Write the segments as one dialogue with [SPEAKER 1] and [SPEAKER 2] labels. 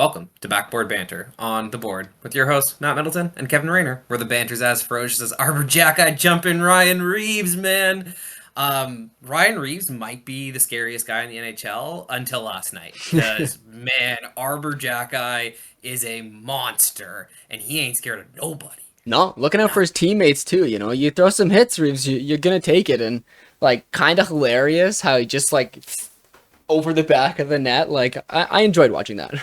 [SPEAKER 1] Welcome to Backboard Banter on the board with your hosts, Matt Middleton and Kevin Rayner, where the banter's as ferocious as Arbor Jackeye jumping Ryan Reeves, man. Ryan Reeves might be the scariest guy in the NHL until last night, because, man, Arbor Jackeye is a monster, and he ain't scared of nobody.
[SPEAKER 2] No, looking out for
[SPEAKER 1] Nah,
[SPEAKER 2] his teammates too. You throw some hits, Reeves, you're gonna take it, and like kind of hilarious how he just like over the back of the net. Like I enjoyed watching that.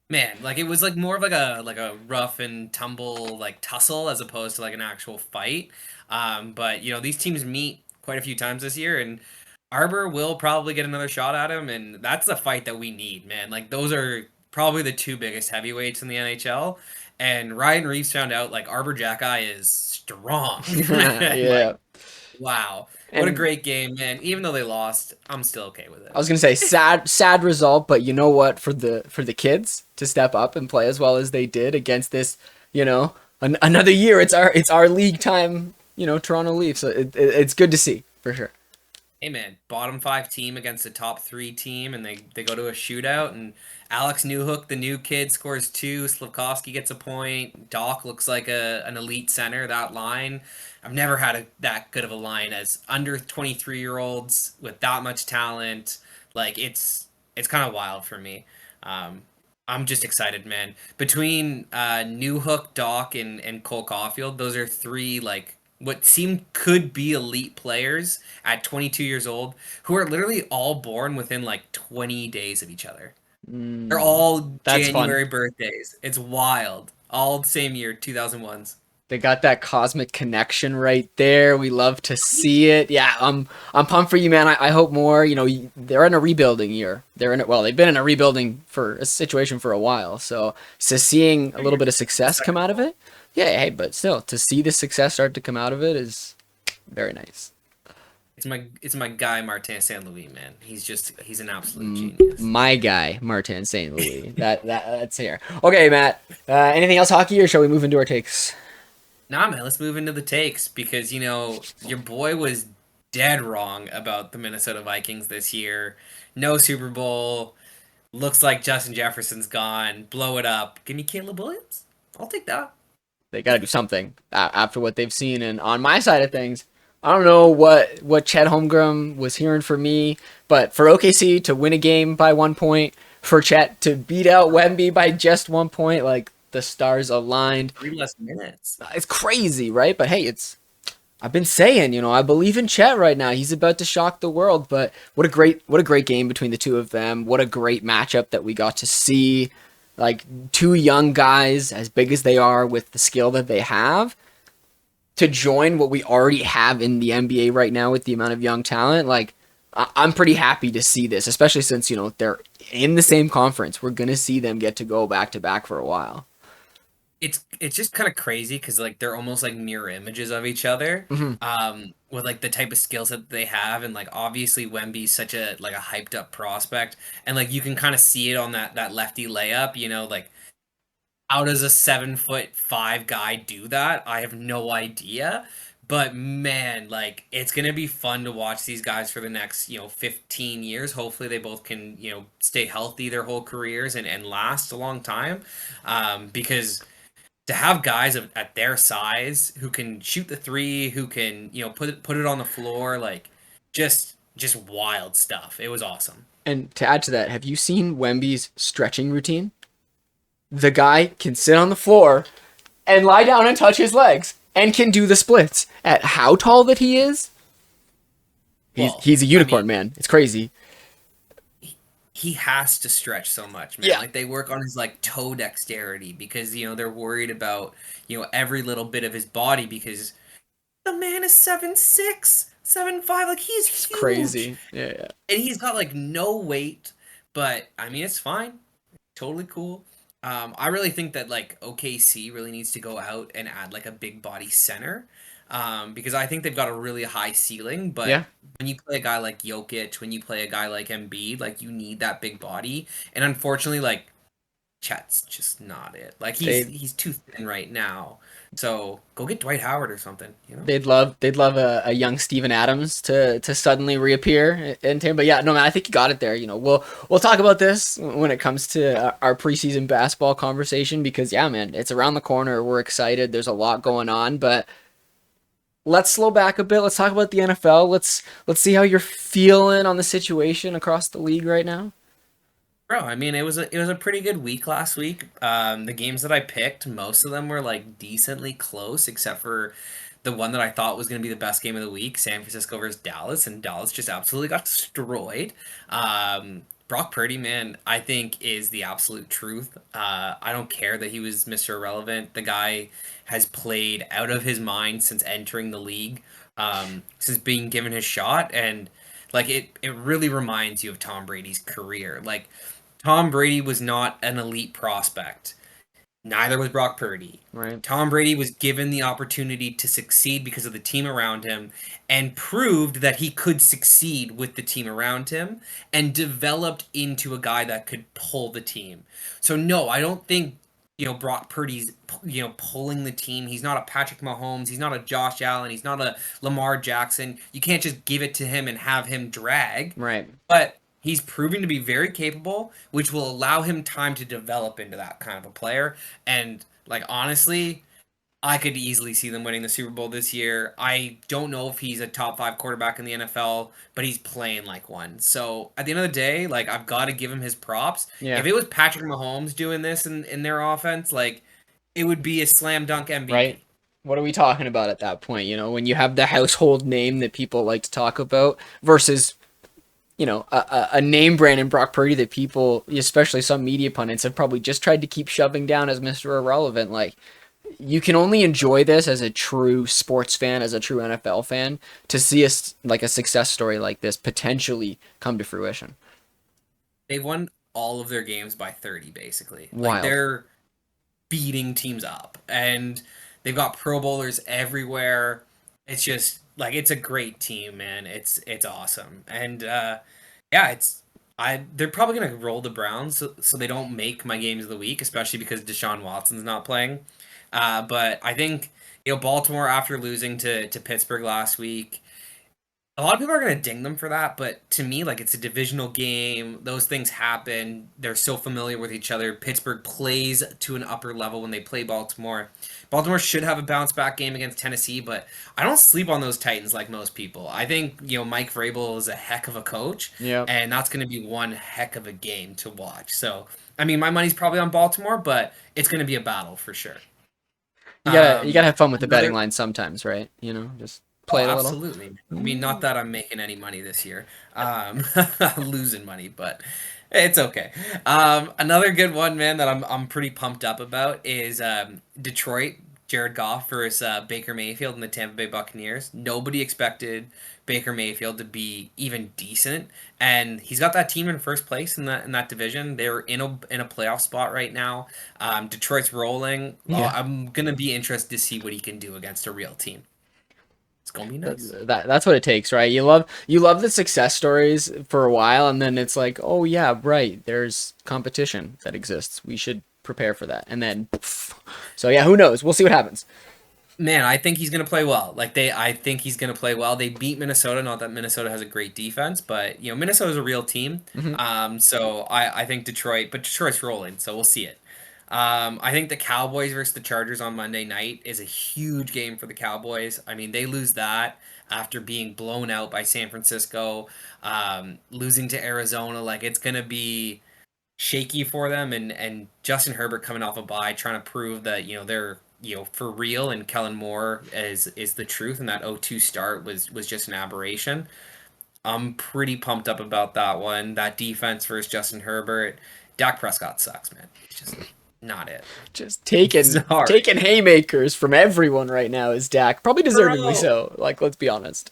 [SPEAKER 1] man, like it was like more of like a rough and tumble like tussle as opposed to like an actual fight. But these teams meet quite a few times this year, and Arbor will probably get another shot at him, and that's the fight that we need, man. Like those are probably the two biggest heavyweights in the NHL, and Ryan Reeves found out like Arbor Jackeye is strong, man. Like
[SPEAKER 2] Yeah,
[SPEAKER 1] wow, what a
[SPEAKER 2] and
[SPEAKER 1] great game, man. Even though they lost, I'm still okay with
[SPEAKER 2] I
[SPEAKER 1] it.
[SPEAKER 2] was gonna say sad result, but you know what? For the kids to step up and play as well as they did against this, another year. It's our league time. Toronto Leafs. So it's good to see for sure.
[SPEAKER 1] Hey man, bottom five team against a top three team, and they go to a shootout, and Alex Newhook, the new kid, scores two. Slavkovsky gets a point. Doc looks like an elite center. That line, I've never had that good of a line as under 23-year-olds with that much talent. Like it's kind of wild for me. Um, I'm just excited, man. Between Newhook, Doc, and Cole Caulfield, those are three like what seem could be elite players at 22 years old who are literally all born within like 20 days of each other. They're all
[SPEAKER 2] That's fun.
[SPEAKER 1] January birthdays. It's wild. All the same year, 2001s.
[SPEAKER 2] They got that cosmic connection right there. We love to see it. Yeah, I'm pumped for you, man. I hope more. They're in a rebuilding year. They've been in a rebuilding for a situation for a while. So seeing a little bit of
[SPEAKER 1] The
[SPEAKER 2] success come
[SPEAKER 1] second
[SPEAKER 2] out of
[SPEAKER 1] goal.
[SPEAKER 2] it, yeah. Hey, but still, to see the success start to come out of it is very nice.
[SPEAKER 1] It's my guy Martin Saint Louis, man. He's an absolute genius.
[SPEAKER 2] My guy, Martin St. Louis. That's here. Okay, Matt. Anything else hockey, or shall we move into our takes?
[SPEAKER 1] Nah, man, let's move into the takes because your boy was dead wrong about the Minnesota Vikings this year. No Super Bowl. Looks like Justin Jefferson's gone. Blow it up. Give me Caleb Williams. I'll take that.
[SPEAKER 2] They got to do something after what they've seen. And on my side of things, I don't know what Chet Holmgren was hearing for me, but for OKC to win a game by 1 point, for Chet to beat out Wemby by just 1 point, like the stars aligned.
[SPEAKER 1] 3 less minutes.
[SPEAKER 2] It's crazy, right? But hey, I've been saying, I believe in Chet right now. He's about to shock the world. But what a great game between the two of them. What a great matchup that we got to see. Like two young guys, as big as they are, with the skill that they have, to join what we already have in the NBA right now with the amount of young talent. Like I'm pretty happy to see this, especially since they're in the same conference. We're gonna see them get to go back to back for a while.
[SPEAKER 1] It's just kind of crazy because like they're almost like mirror images of each other.
[SPEAKER 2] Hmm.
[SPEAKER 1] With like the type of skills that they have, and like obviously Wemby's such a like a hyped up prospect, and like you can kind of see it on that lefty layup. Like how does a 7'5" guy do that? I have no idea. But man, like it's gonna be fun to watch these guys for the next, 15 years. Hopefully they both can, stay healthy their whole careers and last a long time. Because to have guys at their size who can shoot the three, who can, put it on the floor, like just wild stuff. It was awesome.
[SPEAKER 2] And to add to that, have you seen Wemby's stretching routine? The guy can sit on the floor and lie down and touch his legs and can do the splits. At how tall that he is, he's
[SPEAKER 1] Well,
[SPEAKER 2] he's a
[SPEAKER 1] I
[SPEAKER 2] unicorn,
[SPEAKER 1] mean,
[SPEAKER 2] man. It's crazy.
[SPEAKER 1] he has to stretch so much, man.
[SPEAKER 2] Yeah.
[SPEAKER 1] Like they work on his like toe dexterity because they're worried about every little bit of his body because the man is 7'6", 7'5", like he's
[SPEAKER 2] It's
[SPEAKER 1] huge,
[SPEAKER 2] crazy. Yeah.
[SPEAKER 1] and he's got like no weight. But I mean, it's fine, totally cool. I really think that like OKC really needs to go out and add like a big body center, because I think they've got a really high ceiling. But
[SPEAKER 2] Yeah.
[SPEAKER 1] when you play a guy like Jokic, when you play a guy like Embiid, like you need that big body. And unfortunately, like Chet's just not it. Like
[SPEAKER 2] They
[SPEAKER 1] he's too thin right now. So go get Dwight Howard or something, you know?
[SPEAKER 2] they'd love a young Steven Adams to suddenly reappear in Tampa. But yeah, no man, I think you got it there. We'll talk about this when it comes to our preseason basketball conversation because yeah, man, it's around the corner. We're excited. There's a lot going on, but let's slow back a bit. Let's talk about the NFL. Let's see how you're feeling on the situation across the league right now.
[SPEAKER 1] Bro, I mean, it was a pretty good week last week. The games that I picked, most of them were like decently close, except for the one that I thought was going to be the best game of the week, San Francisco versus Dallas, and Dallas just absolutely got destroyed. Brock Purdy, man, I think is the absolute truth. I don't care that he was Mr. Irrelevant. The guy has played out of his mind since entering the league, since being given his shot, and like it really reminds you of Tom Brady's career. Like Tom Brady was not an elite prospect. Neither was Brock Purdy.
[SPEAKER 2] Right.
[SPEAKER 1] Tom Brady was given the opportunity to succeed because of the team around him and proved that he could succeed with the team around him and developed into a guy that could pull the team. So no, I don't think Brock Purdy's pulling the team. He's not a Patrick Mahomes, he's not a Josh Allen, he's not a Lamar Jackson. You can't just give it to him and have him drag.
[SPEAKER 2] Right.
[SPEAKER 1] But he's proving to be very capable, which will allow him time to develop into that kind of a player. And like honestly, I could easily see them winning the Super Bowl this year. I don't know if he's a top 5 quarterback in the NFL, but he's playing like one. So at the end of the day, like I've got to give him his props.
[SPEAKER 2] Yeah.
[SPEAKER 1] If it was Patrick Mahomes doing this in their offense, like it would be a slam dunk
[SPEAKER 2] Right.
[SPEAKER 1] MVP.
[SPEAKER 2] What are we talking about at that point? When you have the household name that people like to talk about versus a name brand in Brock Purdy that people, especially some media pundits, have probably just tried to keep shoving down as Mr. Irrelevant. Like, you can only enjoy this as a true sports fan, as a true NFL fan, to see like a success story like this potentially come to fruition.
[SPEAKER 1] They won all of their games by 30, basically. Like
[SPEAKER 2] Wild.
[SPEAKER 1] they're beating teams up, and they've got Pro Bowlers everywhere. It's just like it's a great team, man. It's awesome, and yeah, they're probably gonna roll the Browns so they don't make my games of the week, especially because Deshaun Watson's not playing. But I think Baltimore after losing to Pittsburgh last week, a lot of people are going to ding them for that, but to me, like, it's a divisional game. Those things happen. They're so familiar with each other. Pittsburgh plays to an upper level when they play Baltimore. Baltimore should have a bounce back game against Tennessee, but I don't sleep on those Titans like most people. I think, Mike Vrabel is a heck of a coach,
[SPEAKER 2] Yeah.
[SPEAKER 1] and that's going to be one heck of a game to watch. So, I mean, my money's probably on Baltimore, but it's going to be a battle for sure.
[SPEAKER 2] You gotta have fun with the betting
[SPEAKER 1] Another
[SPEAKER 2] line sometimes, right? Just
[SPEAKER 1] Oh,
[SPEAKER 2] play it a little.
[SPEAKER 1] absolutely. I mean, not that I'm making any money this year. Losing money, but it's okay. Another good one, man, that I'm pretty pumped up about is Detroit, Jared Goff versus Baker Mayfield and the Tampa Bay Buccaneers. Nobody expected Baker Mayfield to be even decent, and he's got that team in first place in that division. They're in a playoff spot right now. Detroit's rolling.
[SPEAKER 2] Yeah.
[SPEAKER 1] I'm gonna be interested to see what he can do against a real team. It's gonna be nice.
[SPEAKER 2] That's what it takes, right? You love the success stories for a while, and then it's like, oh yeah, right. There's competition that exists. We should prepare for that, and then, poof. So yeah, who knows? We'll see what happens.
[SPEAKER 1] Man, I think he's gonna play well. I think he's gonna play well. They beat Minnesota. Not that Minnesota has a great defense, but Minnesota's a real team.
[SPEAKER 2] Hmm.
[SPEAKER 1] So I think Detroit's rolling. So we'll see it. I think the Cowboys versus the Chargers on Monday night is a huge game for the Cowboys. I mean, they lose that after being blown out by San Francisco, losing to Arizona. Like it's gonna be shaky for them, and Justin Herbert coming off a bye, trying to prove that they're for real, and Kellen Moore is the truth, and that 0-2 start was just an aberration. I'm pretty pumped up about that one. That defense versus Justin Herbert. Dak Prescott sucks, man. He's just not it.
[SPEAKER 2] Just taking
[SPEAKER 1] Sorry.
[SPEAKER 2] taking haymakers from everyone right now is Dak, probably deservingly
[SPEAKER 1] Bro.
[SPEAKER 2] so. Like, let's be honest.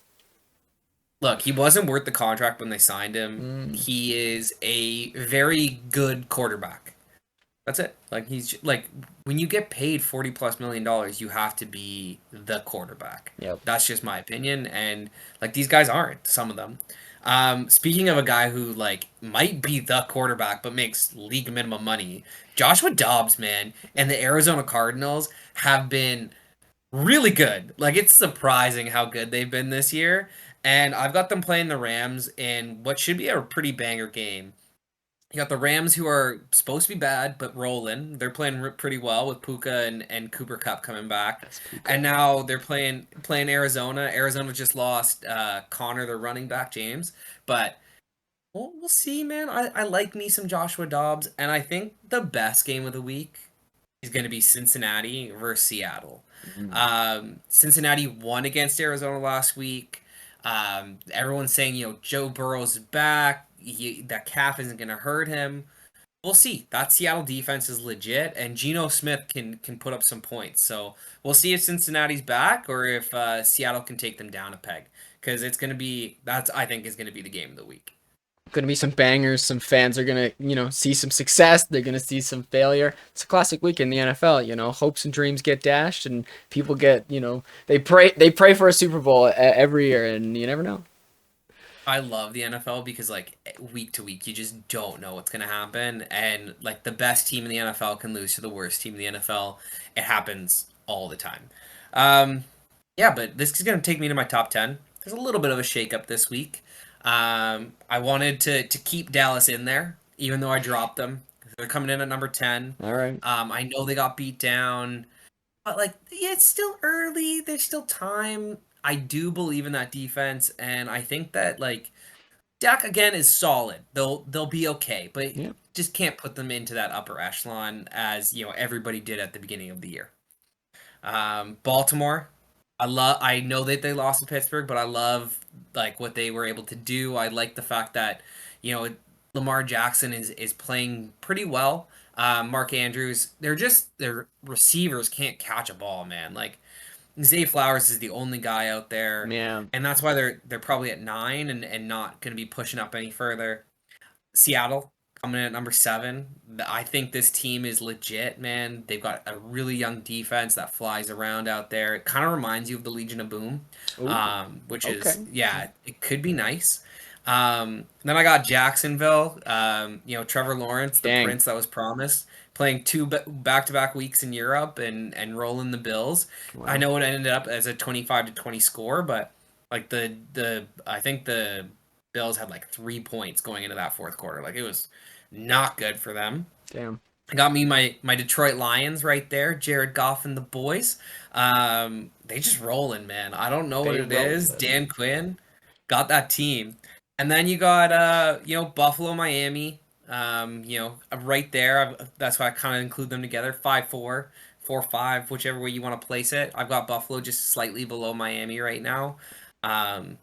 [SPEAKER 1] Look, he wasn't worth the contract when they signed him.
[SPEAKER 2] Mm,
[SPEAKER 1] He is a very good quarterback. That's it. Like he's like when you get paid $40+ million, you have to be the quarterback.
[SPEAKER 2] yep.
[SPEAKER 1] That's just my opinion, and like these guys aren't. Some of them. Speaking of a guy who like might be the quarterback but makes league minimum money, Joshua Dobbs, man, and the Arizona Cardinals have been really good. Like it's surprising how good they've been this year. And I've got them playing the Rams in what should be a pretty banger game. You got the Rams who are supposed to be bad but rolling. They're playing pretty well with Puka and Cooper Cup coming back.
[SPEAKER 2] That's Puka.
[SPEAKER 1] And now they're playing Arizona. Arizona just lost Connor, their running back, James. But we'll see, man. I like me some Joshua Dobbs, and I think the best game of the week is going to be Cincinnati versus Seattle.
[SPEAKER 2] Mm.
[SPEAKER 1] Cincinnati won against Arizona last week. Everyone's saying, Joe Burrow's back. That calf isn't going to hurt him. We'll see. That Seattle defense is legit, and Geno Smith can put up some points. So we'll see if Cincinnati's back or if Seattle can take them down a peg. Because it's going to be, I think, is going to be the game of the week.
[SPEAKER 2] Going to be some bangers. Some fans are going to, see some success. They're going to see some failure. It's a classic week in the NFL. Hopes and dreams get dashed, and people get, they pray for a Super Bowl every year, and you never know.
[SPEAKER 1] I love the NFL because like week to week you just don't know what's gonna happen, and like the best team in the NFL can lose to the worst team in the NFL. It happens all the time. Um, yeah, but this is gonna take me to my top 10. There's a little bit of a shakeup this week. I wanted to keep Dallas in there, even though I dropped them. They're coming in at number 10.
[SPEAKER 2] All right.
[SPEAKER 1] I know they got beat down. But like, yeah, it's still early. There's still time. I do believe in that defense, and I think that like Dak again is solid. They'll be okay, but
[SPEAKER 2] Yeah.
[SPEAKER 1] just can't put them into that upper echelon as everybody did at the beginning of the year. Baltimore, I know that they lost to Pittsburgh, but I love like what they were able to do. I like the fact that Lamar Jackson is playing pretty well. Mark Andrews, their receivers can't catch a ball, man. Like Zay Flowers is the only guy out there,
[SPEAKER 2] Yeah.
[SPEAKER 1] and that's why they're probably at 9 and not going to be pushing up any further. Seattle coming in at number 7. I think this team is legit, man. They've got a really young defense that flies around out there. It kind of reminds you of the Legion of Boom,
[SPEAKER 2] Ooh.
[SPEAKER 1] which is,
[SPEAKER 2] Okay.
[SPEAKER 1] yeah, it could be nice. Then I got Jacksonville. Trevor Lawrence, the
[SPEAKER 2] Dang.
[SPEAKER 1] prince that was promised, playing two back-to-back weeks in Europe and rolling the Bills. I
[SPEAKER 2] Wow.
[SPEAKER 1] know it ended up as a 25-20 score, but like the I think the Bills had like 3 points going into that fourth quarter. Like it was not good for them.
[SPEAKER 2] Damn.
[SPEAKER 1] Got me my Detroit Lions right there, Jared Goff and the boys. They just rolling, man. I don't know what
[SPEAKER 2] They
[SPEAKER 1] it is.
[SPEAKER 2] rolling.
[SPEAKER 1] Dan Quinn got that team. And then you got Buffalo, Miami. Right there. That's why I kind of include them together. 5-4, 4-5, whichever way you want to place it. I've got Buffalo just slightly below Miami right now. Um,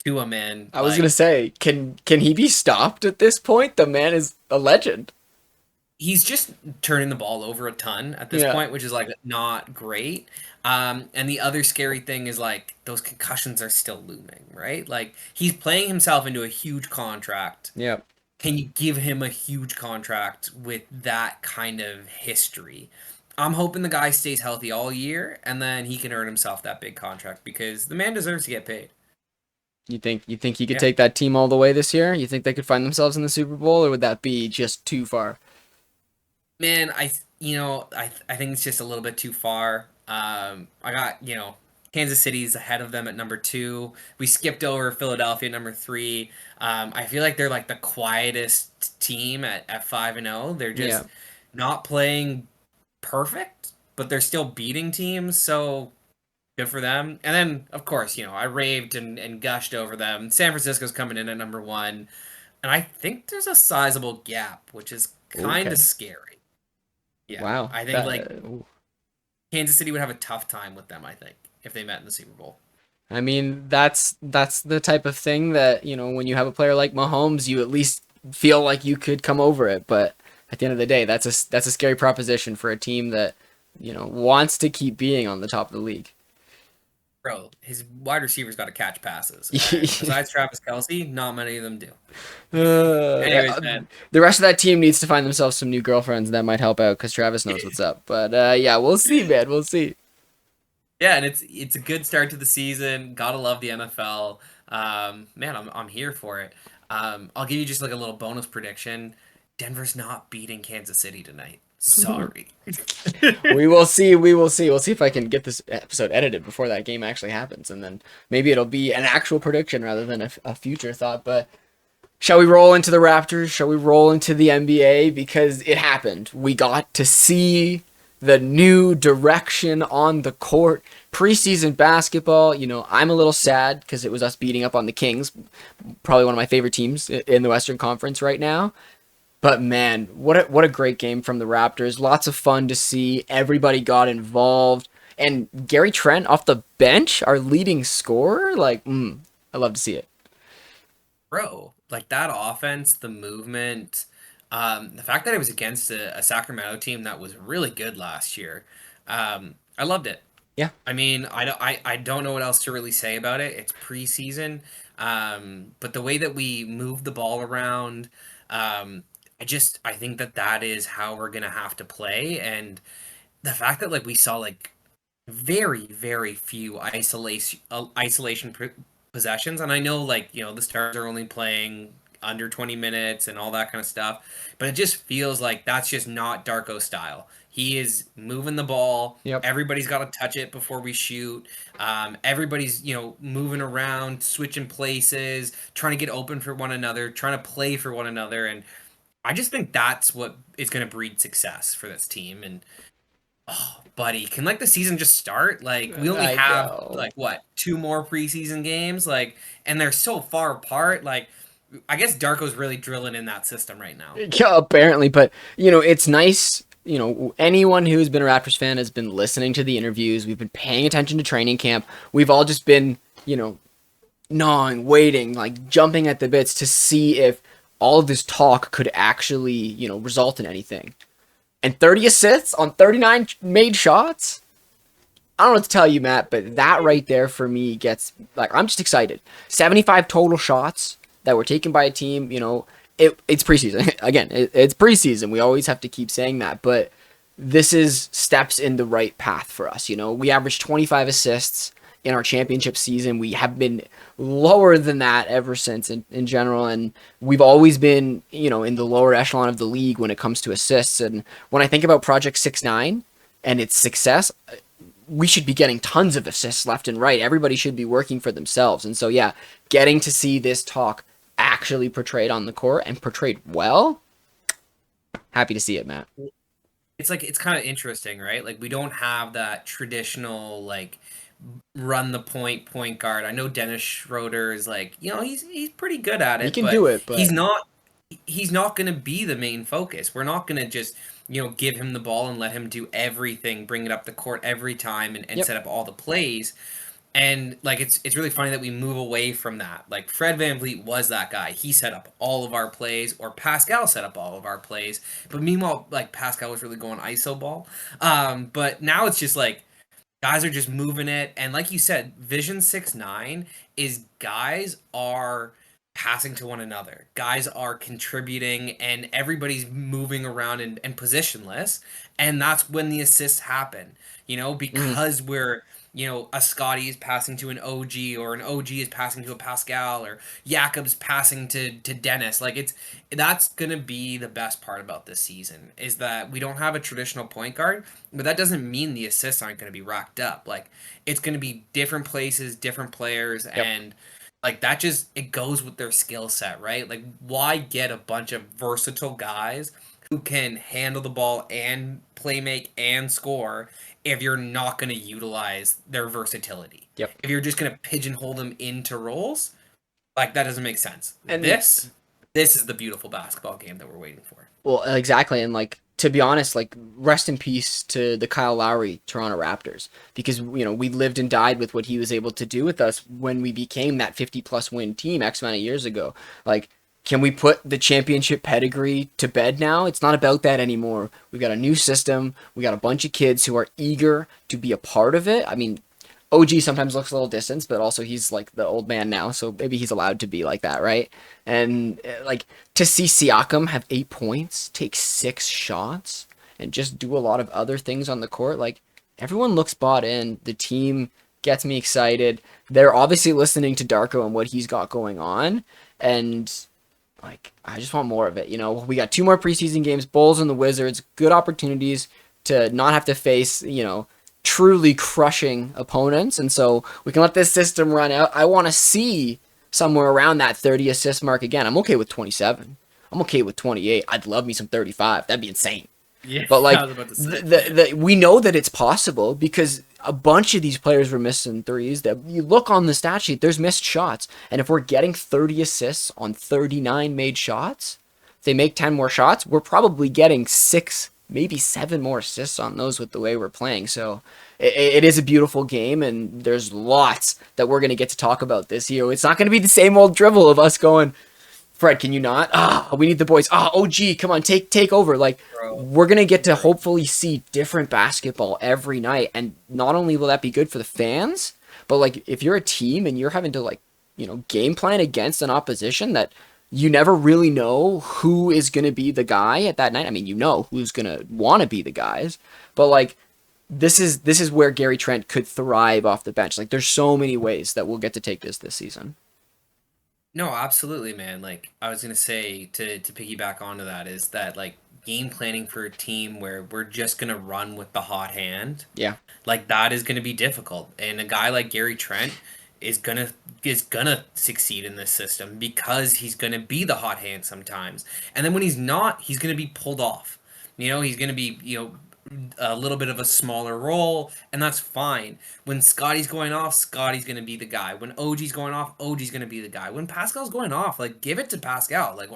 [SPEAKER 1] Tua, man,
[SPEAKER 2] I was gonna
[SPEAKER 1] like
[SPEAKER 2] say, can he be stopped at this point? The man is a legend.
[SPEAKER 1] he's just turning the ball over a ton at this
[SPEAKER 2] Yeah.
[SPEAKER 1] point, which is like not great. And the other scary thing is like those concussions are still looming, right? Like he's playing himself into a huge contract.
[SPEAKER 2] Yeah.
[SPEAKER 1] Can you give him a huge contract with that kind of history? I'm hoping the guy stays healthy all year and then he can earn himself that big contract because the man deserves to get paid.
[SPEAKER 2] You think he could
[SPEAKER 1] Yeah.
[SPEAKER 2] take that team all the way this year? You think they could find themselves in the Super Bowl, or would that be just too far?
[SPEAKER 1] Man, I think it's just a little bit too far. I got Kansas City's ahead of them at number 2. We skipped over Philadelphia at number 3. I feel like they're like the quietest team at 5-0. They're
[SPEAKER 2] Yeah.
[SPEAKER 1] just not playing perfect, but they're still beating teams. So good for them. And then of course I raved and gushed over them. San Francisco's coming in at number 1, and I think there's a sizable gap, which is kind of
[SPEAKER 2] Okay.
[SPEAKER 1] scary. Yeah,
[SPEAKER 2] Wow.
[SPEAKER 1] I think like
[SPEAKER 2] Ooh.
[SPEAKER 1] Kansas City would have a tough time with them, I think, if they met in the Super Bowl.
[SPEAKER 2] I mean, that's the type of thing that, when you have a player like Mahomes, you at least feel like you could come over it. But at the end of the day, that's a scary proposition for a team that, wants to keep being on the top of the league.
[SPEAKER 1] Bro, his wide receivers got to catch passes, and besides Travis Kelsey, not many of them do. Anyways, man.
[SPEAKER 2] The rest of that team needs to find themselves some new girlfriends. That might help out because Travis knows what's up. But yeah, we'll see, man. We'll see.
[SPEAKER 1] Yeah, and it's a good start to the season. Gotta love the NFL. Man, I'm here for it. I'll give you just like a little bonus prediction. Denver's not beating Kansas City tonight. Sorry.
[SPEAKER 2] We will see. We will see. We'll see if I can get this episode edited before that game actually happens, and then maybe it'll be an actual prediction rather than a future thought. But shall we roll into the Raptors? Shall we roll into the NBA? Because it happened. We got to see the new direction on the court. Preseason basketball, I'm a little sad because it was us beating up on the Kings, probably one of my favorite teams in the Western Conference right now. But man, what a great game from the Raptors. Lots of fun to see. Everybody got involved. And Gary Trent off the bench, our leading scorer, I love to see it.
[SPEAKER 1] Bro, like that offense, the movement, the fact that it was against a Sacramento team that was really good last year, I loved it.
[SPEAKER 2] Yeah.
[SPEAKER 1] I mean, I don't know what else to really say about it. It's preseason, but the way that we move the ball around, I think that is how we're gonna have to play, and the fact that like we saw like very, very few isolation possessions. And I know, like, the Stars are only playing under 20 minutes and all that kind of stuff, but it just feels like that's just not Darko style. He is moving the ball.
[SPEAKER 2] Yep.
[SPEAKER 1] Everybody's got to touch it before we shoot. Everybody's, moving around, switching places, trying to get open for one another, trying to play for one another. And I just think that's what is going to breed success for this team. And oh, buddy, can like the season just start? Like we only
[SPEAKER 2] I
[SPEAKER 1] have
[SPEAKER 2] know.
[SPEAKER 1] like what, two more preseason games, like, and they're so far apart. Like, I guess Darko's really drilling in that system right now.
[SPEAKER 2] Yeah, apparently, but it's nice. Anyone who's been a Raptors fan has been listening to the interviews. We've been paying attention to training camp. We've all just been, gnawing, waiting, like jumping at the bits to see if all of this talk could actually, result in anything. And 30 assists on 39 made shots? I don't know what to tell you, Matt, but that right there for me gets, like, I'm just excited. 75 total shots that were taken by a team, it's preseason. Again, it's preseason. We always have to keep saying that, but this is steps in the right path for us. We averaged 25 assists in our championship season. We have been lower than that ever since in general, and we've always been, in the lower echelon of the league when it comes to assists. And when I think about Project 6-9 and its success, we should be getting tons of assists left and right. Everybody should be working for themselves. And so, yeah, getting to see this talk actually portrayed on the court and portrayed well, happy to see it, Matt.
[SPEAKER 1] It's like, it's kind of interesting, right? Like we don't have that traditional like run the point guard. I know Dennis Schroeder is like, he's pretty good at
[SPEAKER 2] He
[SPEAKER 1] it,
[SPEAKER 2] can
[SPEAKER 1] but
[SPEAKER 2] do it, but
[SPEAKER 1] he's not going to be the main focus. We're not going to just, give him the ball and let him do everything, bring it up the court every time and
[SPEAKER 2] yep.
[SPEAKER 1] set up all the plays. And like it's really funny that we move away from that. Like Fred VanVleet was that guy. He set up all of our plays, or Pascal set up all of our plays. But meanwhile, like Pascal was really going ISO ball. But now it's just like guys are just moving it, and like you said, Vision 6-9 is guys are passing to one another. Guys are contributing, and everybody's moving around and positionless, and that's when the assists happen. Because we're a Scotty is passing to an OG, or an OG is passing to a Pascal, or Jakob's passing to Dennis. Like that's gonna be the best part about this season, is that we don't have a traditional point guard, but that doesn't mean the assists aren't gonna be racked up. Like it's gonna be different places, different players,
[SPEAKER 2] Yep.
[SPEAKER 1] and like that just it goes with their skill set, right? Like why get a bunch of versatile guys who can handle the ball and play make and score if you're not going to utilize their versatility.
[SPEAKER 2] Yep.
[SPEAKER 1] If you're just going to pigeonhole them into roles, like that doesn't make sense.
[SPEAKER 2] And
[SPEAKER 1] This is the beautiful basketball game that we're waiting for.
[SPEAKER 2] well, exactly, and like to be honest, like rest in peace to the Kyle Lowry Toronto Raptors, because we lived and died with what he was able to do with us when we became that 50+ win team X amount of years ago. Like, can we put the championship pedigree to bed now? It's not about that anymore. We've got a new system. We got a bunch of kids who are eager to be a part of it. I mean, OG sometimes looks a little distant, but also he's like the old man now, so maybe he's allowed to be like that, right? And like to see Siakam have 8 points, take 6 shots, and just do a lot of other things on the court, like everyone looks bought in. The team gets me excited. They're obviously listening to Darko and what he's got going on, and like I just want more of it. We got 2 more preseason games, Bulls and the Wizards, good opportunities to not have to face, truly crushing opponents, and so we can let this system run out. I want to see somewhere around that 30 assist mark again. I'm okay with 27. I'm okay with 28. I'd love me some 35. That'd be insane.
[SPEAKER 1] Yeah,
[SPEAKER 2] But
[SPEAKER 1] I
[SPEAKER 2] like
[SPEAKER 1] was about to say.
[SPEAKER 2] we know that it's possible because a bunch of these players were missing threes. That you look on the stat sheet, there's missed shots, and if we're getting 30 assists on 39 made shots, if they make 10 more shots, we're probably getting 6, maybe 7 more assists on those with the way we're playing. So it is a beautiful game, and there's lots that we're gonna get to talk about this year. It's not gonna be the same old drivel of us going, Fred, can you not? We need the boys. OG, come on, take over. Like,
[SPEAKER 1] Bro.
[SPEAKER 2] we're gonna get to hopefully see different basketball every night, and not only will that be good for the fans, but like if you're a team and you're having to game plan against an opposition that you never really know who is gonna be the guy at that night. I mean, you know who's gonna want to be the guys, but like this is where Gary Trent could thrive off the bench. Like, there's so many ways that we'll get to take this season.
[SPEAKER 1] No, absolutely, man. Like I was gonna say to piggyback onto that is that like game planning for a team where we're just gonna run with the hot hand,
[SPEAKER 2] Yeah.
[SPEAKER 1] like that is gonna be difficult. And a guy like Gary Trent is gonna succeed in this system because he's gonna be the hot hand sometimes. And then when he's not, he's gonna be pulled off. He's gonna be, a little bit of a smaller role, and that's fine. When Scotty's going off, Scotty's going to be the guy. When OG's going off, OG's going to be the guy. When Pascal's going off, like give it to Pascal. Like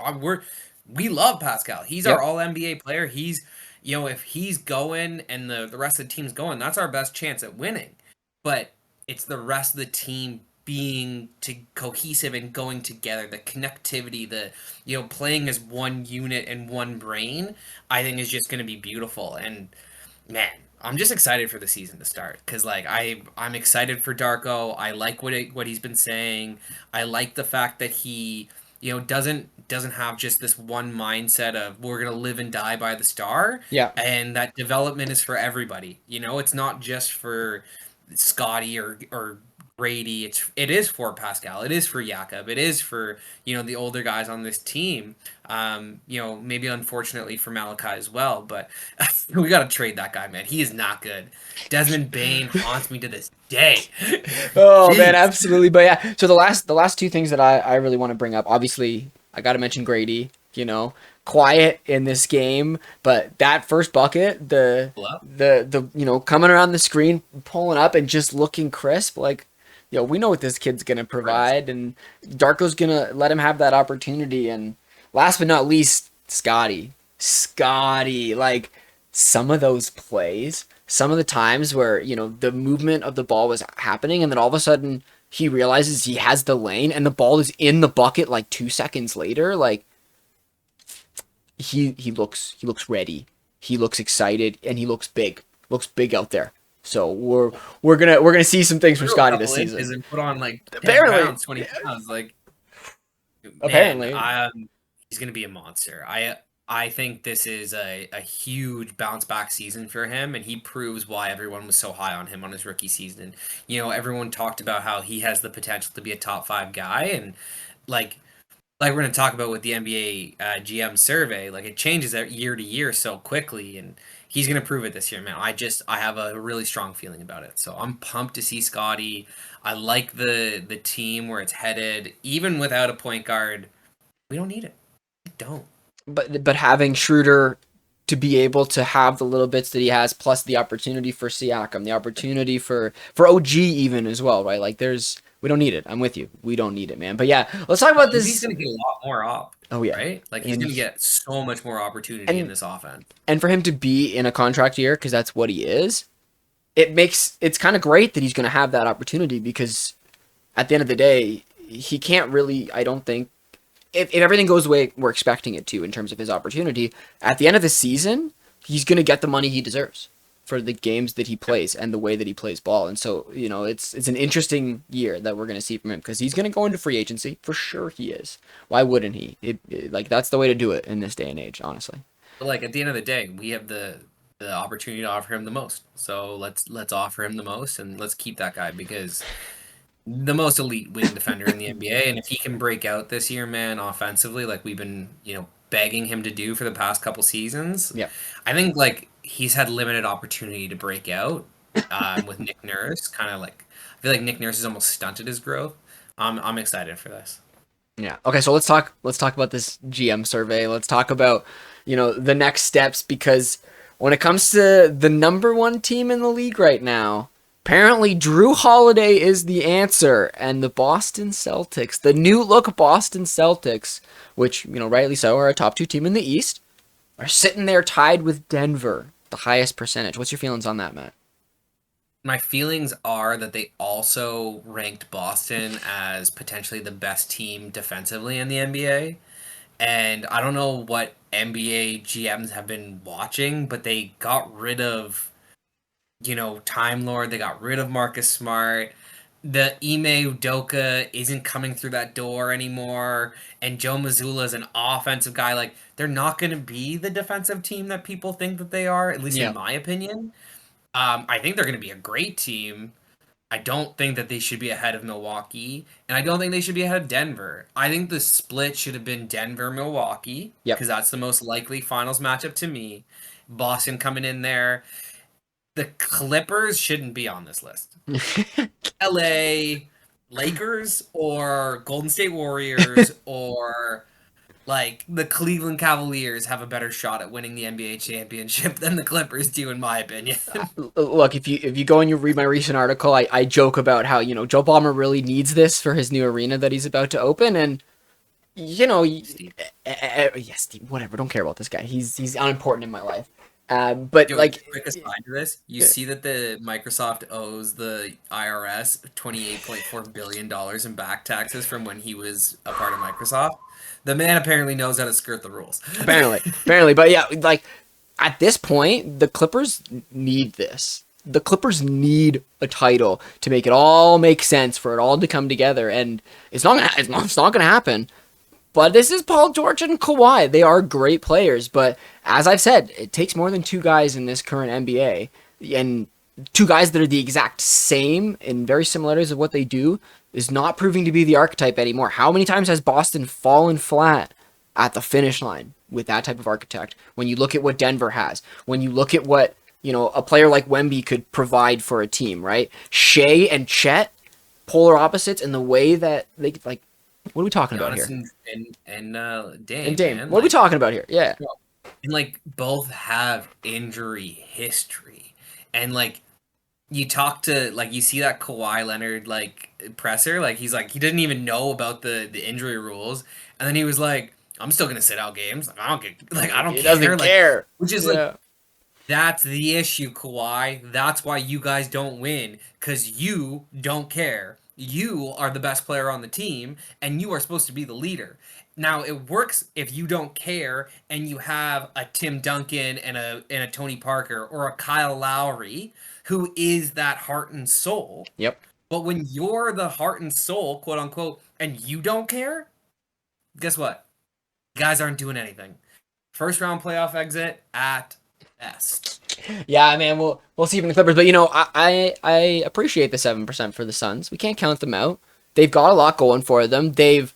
[SPEAKER 1] we love Pascal. He's our
[SPEAKER 2] Yep.
[SPEAKER 1] all NBA player. He's if he's going and the rest of the team's going, that's our best chance at winning. But it's the rest of the team being cohesive and going together, the connectivity, the playing as one unit and one brain, I think is just going to be beautiful. And man, I'm just excited for the season to start because like I'm excited for Darko. I like what he's been saying. I like the fact that he doesn't have just this one mindset of we're gonna live and die by the star,
[SPEAKER 2] Yeah.
[SPEAKER 1] and that development is for everybody. It's not just for Scotty or Brady. It is for Pascal. It is for Jakob. It is for the older guys on this team. Maybe unfortunately for Malachi as well, but we got to trade that guy, man. He is not good. Desmond Bain haunts me to this day.
[SPEAKER 2] Oh man,
[SPEAKER 1] Jeez.
[SPEAKER 2] absolutely. But yeah, so the last 2 things that I really want to bring up, obviously, I got to mention Grady. Quiet in this game, but that first bucket, the coming around the screen, pulling up, and just looking crisp, like. We know what this kid's gonna provide, and Darko's gonna let him have that opportunity. And last but not least, Scotty, like some of those plays, some of the times where the movement of the ball was happening, and then all of a sudden he realizes he has the lane, and the ball is in the bucket like 2 seconds later. Like he looks ready, he looks excited, and he looks big out there. So we're gonna see some things from Scotty this season.
[SPEAKER 1] And put on like 10
[SPEAKER 2] Apparently,
[SPEAKER 1] pounds, 20 pounds. Like
[SPEAKER 2] apparently,
[SPEAKER 1] man, he's gonna be a monster. I think this is a huge bounce back season for him, and he proves why everyone was so high on him on his rookie season. Everyone talked about how he has the potential to be a top 5 guy, and like we're going to talk about with the NBA GM survey, like it changes year to year so quickly, and he's going to prove it this year, man. I have a really strong feeling about it. So I'm pumped to see Scotty. I like the team where it's headed. Even without a point guard, we don't need it. We don't.
[SPEAKER 2] but having Schroeder to be able to have the little bits that he has, plus the opportunity for Siakam, the opportunity for OG even as well, right? Like we don't need it. I'm with you. We don't need it, man. But yeah, let's talk about this.
[SPEAKER 1] He's going to get a lot more up.
[SPEAKER 2] Oh yeah,
[SPEAKER 1] right? Like he's going to get so much more opportunity in this offense.
[SPEAKER 2] And for him to be in a contract year, because that's what he is, it's kind of great that he's going to have that opportunity, because at the end of the day, he can't really, I don't think, if everything goes the way we're expecting it to in terms of his opportunity, at the end of the season, he's going to get the money he deserves for the games that he plays and the way that he plays ball. And so, it's an interesting year that we're going to see from him, because he's going to go into free agency. For sure he is. Why wouldn't he? Like, that's the way to do it in this day and age, honestly.
[SPEAKER 1] But like at the end of the day, we have the the opportunity to offer him the most. So let's offer him the most and let's keep that guy because the most elite wing defender in the NBA. And if he can break out this year, man, offensively, like we've been, begging him to do for the past couple seasons,
[SPEAKER 2] Yeah.
[SPEAKER 1] I think like he's had limited opportunity to break out with Nick Nurse. Kind of like I feel like Nick Nurse has almost stunted his growth. I'm excited for this.
[SPEAKER 2] Yeah. Okay, so let's talk about this GM survey. Let's talk about, the next steps because when it comes to the number one team in the league right now, apparently Drew Holiday is the answer and the Boston Celtics, the new look Boston Celtics, which, rightly so, are a top 2 team in the East, are sitting there tied with Denver, the highest percentage. What's your feelings on that, Matt?
[SPEAKER 1] My feelings are that they also ranked Boston as potentially the best team defensively in the NBA. And I don't know what NBA GMs have been watching, but they got rid of, Time Lord. They got rid of Marcus Smart. The Ime Udoka isn't coming through that door anymore. And Joe Mazzulla is an offensive guy. Like, they're not going to be the defensive team that people think that they are, at least in
[SPEAKER 2] Yeah.
[SPEAKER 1] my opinion. I think they're going to be a great team. I don't think that they should be ahead of Milwaukee, and I don't think they should be ahead of Denver. I think the split should have been Denver-Milwaukee,
[SPEAKER 2] Yep.
[SPEAKER 1] because that's the most likely finals matchup to me. Boston coming in there. The Clippers shouldn't be on this list. LA Lakers or Golden State Warriors or like the Cleveland Cavaliers have a better shot at winning the NBA championship than the Clippers do, in my opinion.
[SPEAKER 2] Look, if you go and you read my recent article, I joke about how, Joe Ballmer really needs this for his new arena that he's about to open, and
[SPEAKER 1] Steve.
[SPEAKER 2] yes, Steve, whatever, don't care about this guy. He's unimportant in my life. But
[SPEAKER 1] Yo,
[SPEAKER 2] like,
[SPEAKER 1] quick aside to this, you see that the Microsoft owes the IRS $28.4 billion in back taxes from when he was a part of Microsoft. The man apparently knows how to skirt the rules.
[SPEAKER 2] apparently, but yeah, like at this point, the Clippers need this. The Clippers need a title to make it all make sense for it all to come together, and it's not gonna happen. But this is Paul George and Kawhi. They are great players, but as I've said, it takes more than 2 guys in this current NBA, and 2 guys that are the exact same in very similarities of what they do is not proving to be the archetype anymore. How many times has Boston fallen flat at the finish line with that type of architect? When you look at what Denver has, when you look at what, a player like Wemby could provide for a team, right? Shea and Chet, polar opposites in the way that they like. What are we talking about here?
[SPEAKER 1] Giannis and Dame,
[SPEAKER 2] And Dame,
[SPEAKER 1] man.
[SPEAKER 2] what are we talking about here? Yeah.
[SPEAKER 1] And like both have injury history. And like you talk to like you see that Kawhi Leonard like presser, like he's like he didn't even know about the injury rules. And then he was like, I'm still gonna sit out games. Like, I don't
[SPEAKER 2] He
[SPEAKER 1] care.
[SPEAKER 2] doesn't
[SPEAKER 1] Like
[SPEAKER 2] care.
[SPEAKER 1] which is like
[SPEAKER 2] Yeah.
[SPEAKER 1] that's the issue, Kawhi. That's why you guys don't win, because you don't care. You are the best player on the team, and you are supposed to be the leader. Now, it works if you don't care and you have a Tim Duncan and a Tony Parker or a Kyle Lowry who is that heart and soul.
[SPEAKER 2] Yep.
[SPEAKER 1] But when you're the heart and soul, quote unquote, and you don't care, guess what? You guys aren't doing anything. First round playoff exit at best.
[SPEAKER 2] Yeah, man, we'll see from the Clippers, but I appreciate the 7% for the Suns. We can't count them out. They've got a lot going for them. They've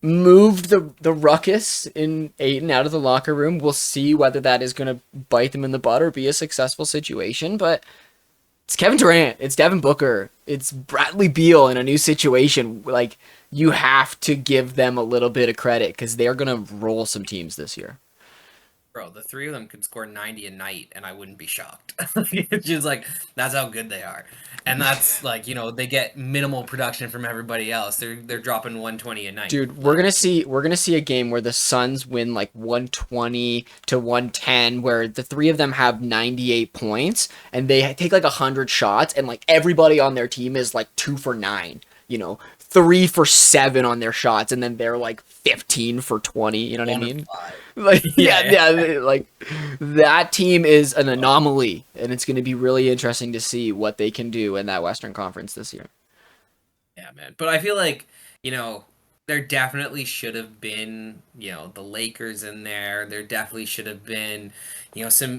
[SPEAKER 2] moved the ruckus in Ayton out of the locker room. We'll see whether that is going to bite them in the butt or be a successful situation, but it's Kevin Durant, it's Devin Booker, it's Bradley Beal in a new situation. Like, you have to give them a little bit of credit because they're going to roll some teams this year.
[SPEAKER 1] Bro, the three of them could score 90 a night and I wouldn't be shocked. It's just like that's how good they are. And that's like, they get minimal production from everybody else. They're dropping 120 a night.
[SPEAKER 2] Dude, we're gonna see a game where the Suns win like 120 to 110, where the 3 of them have 98 points and they take like 100 shots, and like everybody on their team is like 2 for 9, 3 for 7 on their shots, and then they're like 15 for 20. You know what I mean? Like, yeah, like that team is an anomaly, and it's going to be really interesting to see what they can do in that Western Conference this year.
[SPEAKER 1] Yeah, man. But I feel like, there definitely should have been, the Lakers in there. There definitely should have been,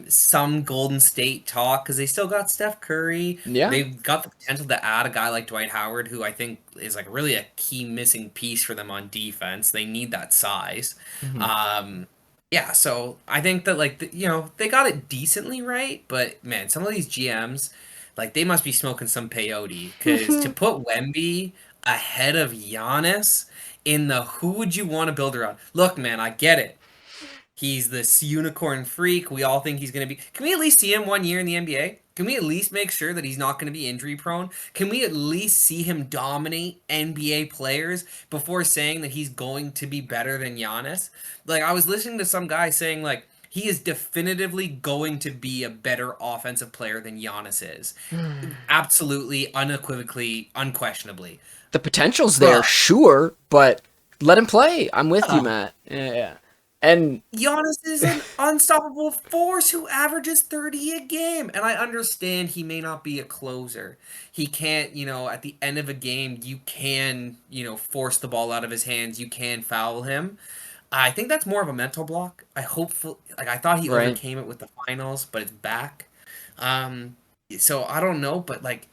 [SPEAKER 1] some Golden State talk because they still got Steph Curry.
[SPEAKER 2] Yeah.
[SPEAKER 1] They've got the potential to add a guy like Dwight Howard, who I think is like really a key missing piece for them on defense. They need that size.
[SPEAKER 2] Hmm.
[SPEAKER 1] Um, yeah, so I think that like they got it decently right, but man, some of these GMs, like they must be smoking some peyote because to put Wemby ahead of Giannis in the who would you want to build around? Look, man, I get it. He's this unicorn freak. We all think he's going to be. Can we at least see him 1 year in the NBA? Can we at least make sure that he's not going to be injury prone? Can we at least see him dominate NBA players before saying that he's going to be better than Giannis? Like, I was listening to some guy saying, like, he is definitively going to be a better offensive player than Giannis is. Absolutely, unequivocally, unquestionably.
[SPEAKER 2] The potential's there,
[SPEAKER 1] But
[SPEAKER 2] sure, but let him play. I'm with you, Matt. Yeah, yeah. And
[SPEAKER 1] Giannis is an unstoppable force who averages 30 a game. And I understand he may not be a closer. He can't, at the end of a game, you can, force the ball out of his hands. You can foul him. I think that's more of a mental block. I thought he
[SPEAKER 2] right,
[SPEAKER 1] overcame it with the finals, but it's back. Um, so I don't know, but like,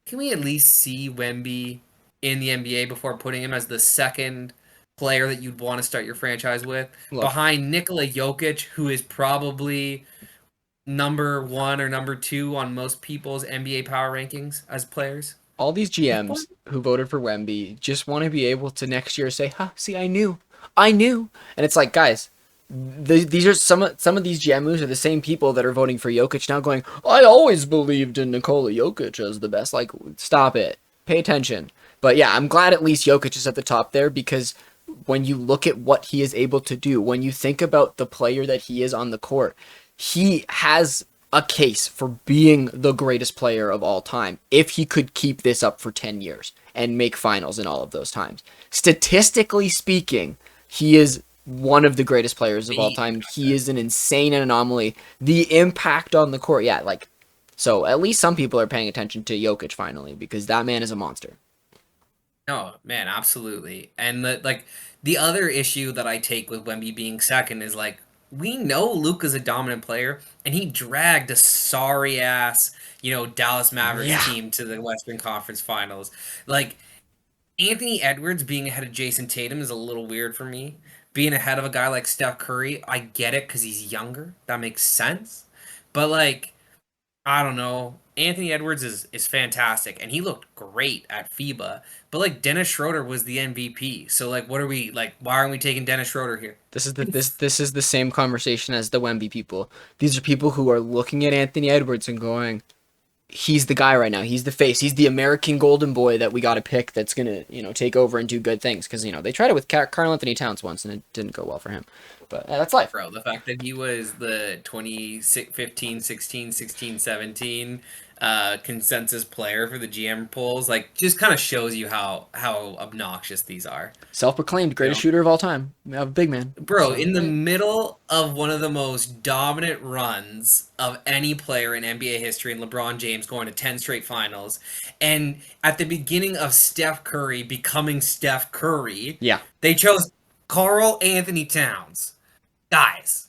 [SPEAKER 1] can we at least see Wemby in the NBA before putting him as the second player that you'd want to start your franchise with,
[SPEAKER 2] look,
[SPEAKER 1] behind Nikola Jokic, who is probably number one or number two on most people's NBA power rankings as players?
[SPEAKER 2] all these
[SPEAKER 1] Like what?
[SPEAKER 2] GMs who voted for Wemby just want to be able to next year say, "Ha, see, I knew," and it's like, guys, these are some of these GM moves are the same people that are voting for Jokic now, going, "I always believed in Nikola Jokic as the best." Like, stop it, pay attention. But yeah, I'm glad at least Jokic is at the top there because when you look at what he is able to do, when you think about the player that he is on the court, he has a case for being the greatest player of all time if he could keep this up for 10 years and make finals in all of those times. Statistically speaking, he is one of the greatest players of all time. He is an insane anomaly. The impact on the court, yeah, like, so at least some people are paying attention to Jokic finally because that man is a monster.
[SPEAKER 1] No, man, absolutely. And the other issue that I take with Wemby being second is like we know Luka's a dominant player, and he dragged a sorry ass, Dallas Mavericks
[SPEAKER 2] Yeah.
[SPEAKER 1] team to the Western Conference Finals. Like Anthony Edwards being ahead of Jason Tatum is a little weird for me. Being ahead of a guy like Steph Curry, I get it because he's younger. That makes sense. But like I don't know. Anthony Edwards is fantastic, and he looked great at FIBA. But like Dennis Schroeder was the MVP. So like, what are we like? Why aren't we taking Dennis Schroeder here?
[SPEAKER 2] This is the same conversation as the Wemby people. These are people who are looking at Anthony Edwards and going, he's the guy right now. He's the face. He's the American golden boy that we got to pick that's going to, take over and do good things. Because, they tried it with Carl Anthony Towns once and it didn't go well for him. But that's life.
[SPEAKER 1] Bro, the fact that he was the 2015, 16, 16, 17 consensus player for the GM polls, like, just kind of shows you how obnoxious these are.
[SPEAKER 2] Self-proclaimed
[SPEAKER 1] You
[SPEAKER 2] greatest
[SPEAKER 1] know?
[SPEAKER 2] shooter of all time. A big man.
[SPEAKER 1] Bro,
[SPEAKER 2] So,
[SPEAKER 1] in the
[SPEAKER 2] hey.
[SPEAKER 1] middle of one of the most dominant runs of any player in NBA history, and LeBron James going to 10 straight finals, and at the beginning of Steph Curry becoming Steph Curry,
[SPEAKER 2] Yeah.
[SPEAKER 1] they chose Carl Anthony Towns. Guys.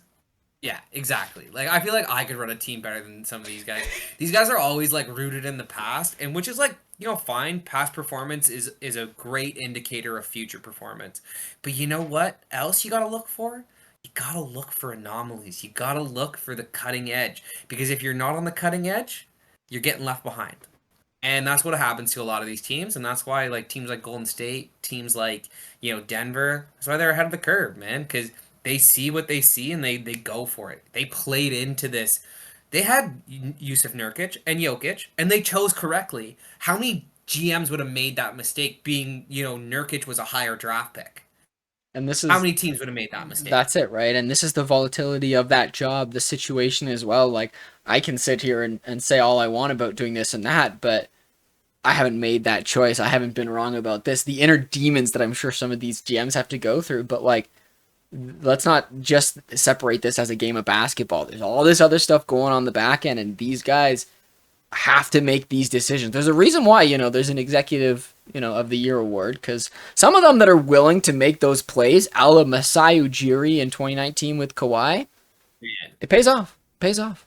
[SPEAKER 1] Yeah, exactly. Like I feel like I could run a team better than some of these guys. These guys are always like rooted in the past, and which is like, fine. Past performance is a great indicator of future performance. But you know what else you got to look for? You got to look for anomalies. You got to look for the cutting edge because if you're not on the cutting edge, you're getting left behind. And that's what happens to a lot of these teams, and that's why like teams like Golden State, teams like Denver, that's why they're ahead of the curve, man. Because they see what they see and they go for it. They played into this. They had Yusuf Nurkic and Jokic, and they chose correctly. How many GMs would have made that mistake? Being Nurkic was a higher draft pick.
[SPEAKER 2] And this
[SPEAKER 1] How
[SPEAKER 2] is
[SPEAKER 1] many teams would have made that mistake?
[SPEAKER 2] that's it, right? And this is the volatility of that job, the situation as well. Like, I can sit here and say all I want about doing this and that, but I haven't made that choice. I haven't been wrong about this. The inner demons that I'm sure some of these GMs have to go through, but like, let's not just separate this as a game of basketball. There's all this other stuff going on the back end, and these guys have to make these decisions. There's a reason why, there's an executive, of the year award, because some of them that are willing to make those plays, a la Masai Ujiri in 2019 with Kawhi,
[SPEAKER 1] Man,
[SPEAKER 2] it pays off. Pays off.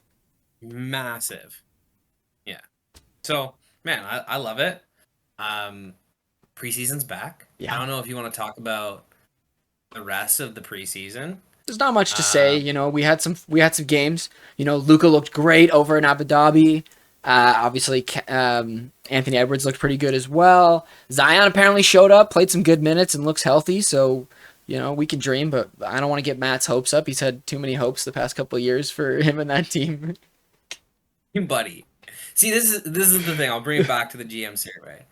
[SPEAKER 1] massive. Yeah. So, man, I love it. Preseason's back. I
[SPEAKER 2] Yeah.
[SPEAKER 1] don't know if you want to talk about the rest of the preseason.
[SPEAKER 2] There's not much to say.
[SPEAKER 1] Um,
[SPEAKER 2] We had some games. Luka looked great over in Abu Dhabi. Obviously, Anthony Edwards looked pretty good as well. Zion apparently showed up, played some good minutes, and looks healthy. So, we can dream, but I don't want to get Matt's hopes up. He's had too many hopes the past couple of years for him and that team.
[SPEAKER 1] buddy. See, this is the thing. I'll bring it back to the GM survey.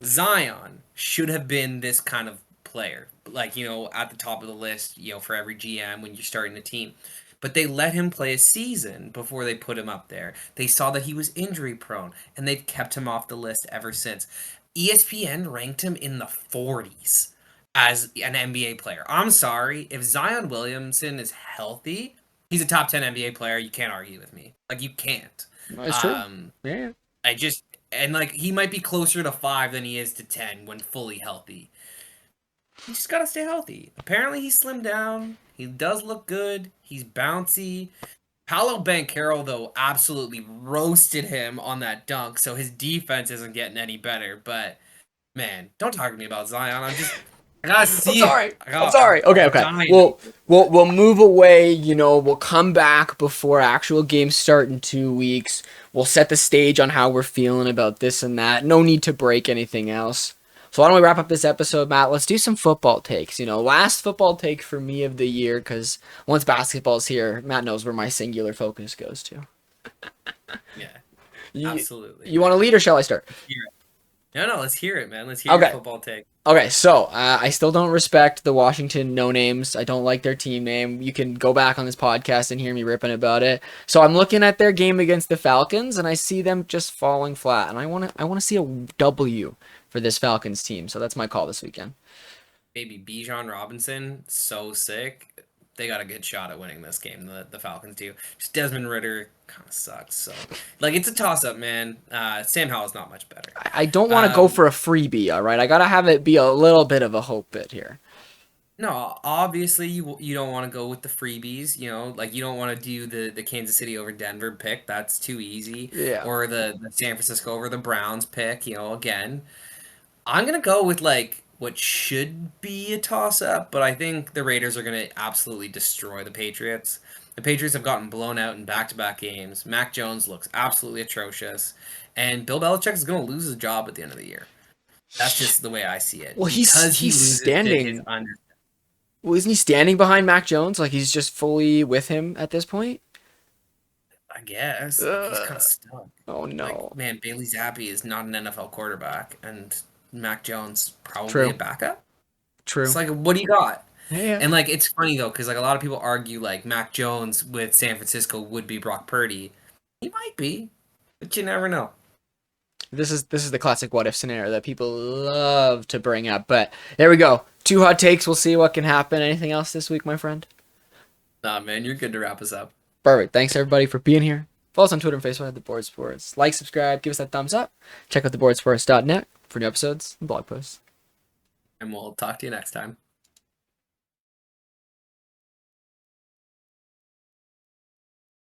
[SPEAKER 1] Zion should have been this kind of player, like, at the top of the list, for every GM when you're starting a team. But they let him play a season before they put him up there. They saw that he was injury prone, and they've kept him off the list ever since. ESPN ranked him in the 40s as an NBA player. I'm sorry, if Zion Williamson is healthy, he's a top 10 NBA player. You can't argue with me. Like, you can't.
[SPEAKER 2] It's true.
[SPEAKER 1] Um,
[SPEAKER 2] Yeah.
[SPEAKER 1] I just and like he might be closer to 5 than he is to 10 when fully healthy. He just gotta stay healthy. Apparently he slimmed down. He does look good. He's bouncy. Paolo Banchero though absolutely roasted him on that dunk, so his defense isn't getting any better. But man, don't talk to me about Zion. I gotta see it.
[SPEAKER 2] I'm sorry. Okay.
[SPEAKER 1] Dying.
[SPEAKER 2] We'll move away. We'll come back before actual games start in 2 weeks. We'll set the stage on how we're feeling about this and that. No need to break anything else. So why don't we wrap up this episode, Matt? Let's do some football takes. Last football take for me of the year, because once basketball's here, Matt knows where my singular focus goes to.
[SPEAKER 1] Yeah, absolutely.
[SPEAKER 2] You want to lead or shall I start?
[SPEAKER 1] No, let's hear it, man. Let's hear your football take.
[SPEAKER 2] Okay, so I still don't respect the Washington no-names. I don't like their team name. You can go back on this podcast and hear me ripping about it. So I'm looking at their game against the Falcons, and I see them just falling flat. And I want to see a W for this Falcons team. So that's my call this weekend.
[SPEAKER 1] Baby Bijan Robinson, so sick. They got a good shot at winning this game. The Falcons do. Just Desmond Ridder kind of sucks. So, it's a toss-up, man. Sam Howell's not much better.
[SPEAKER 2] I don't want to go for a freebie, all right? I got to have it be a little bit of a hope bit here.
[SPEAKER 1] No, obviously you don't want to go with the freebies. You don't want to do the Kansas City over Denver pick. That's too easy.
[SPEAKER 2] Yeah.
[SPEAKER 1] Or the San Francisco over the Browns pick. Again, I'm gonna go with what should be a toss-up, but I think the Raiders are going to absolutely destroy the Patriots. The Patriots have gotten blown out in back-to-back games. Mac Jones looks absolutely atrocious, and Bill Belichick is going to lose his job at the end of the year. That's just the way I see it.
[SPEAKER 2] Well, he's standing. Well, isn't he standing behind Mac Jones? Like he's just fully with him at this point?
[SPEAKER 1] I guess. He's kind of stuck.
[SPEAKER 2] Oh no,
[SPEAKER 1] man, Bailey Zappi is not an NFL quarterback, and Mac Jones probably
[SPEAKER 2] True.
[SPEAKER 1] a backup.
[SPEAKER 2] True.
[SPEAKER 1] It's what do you got?
[SPEAKER 2] Yeah.
[SPEAKER 1] And it's funny though, because a lot of people argue Mac Jones with San Francisco would be Brock Purdy. He might be, but you never know.
[SPEAKER 2] This is the classic what if scenario that people love to bring up. But there we go. 2 hot takes. We'll see what can happen. Anything else this week, my friend?
[SPEAKER 1] Nah, man, you're good to wrap us up.
[SPEAKER 2] Perfect. Thanks everybody for being here. Follow us on Twitter and Facebook at The Board Sports. Like, subscribe, give us that thumbs up. Check out theboardsports.net for new episodes and blog posts.
[SPEAKER 1] And we'll talk to you next time.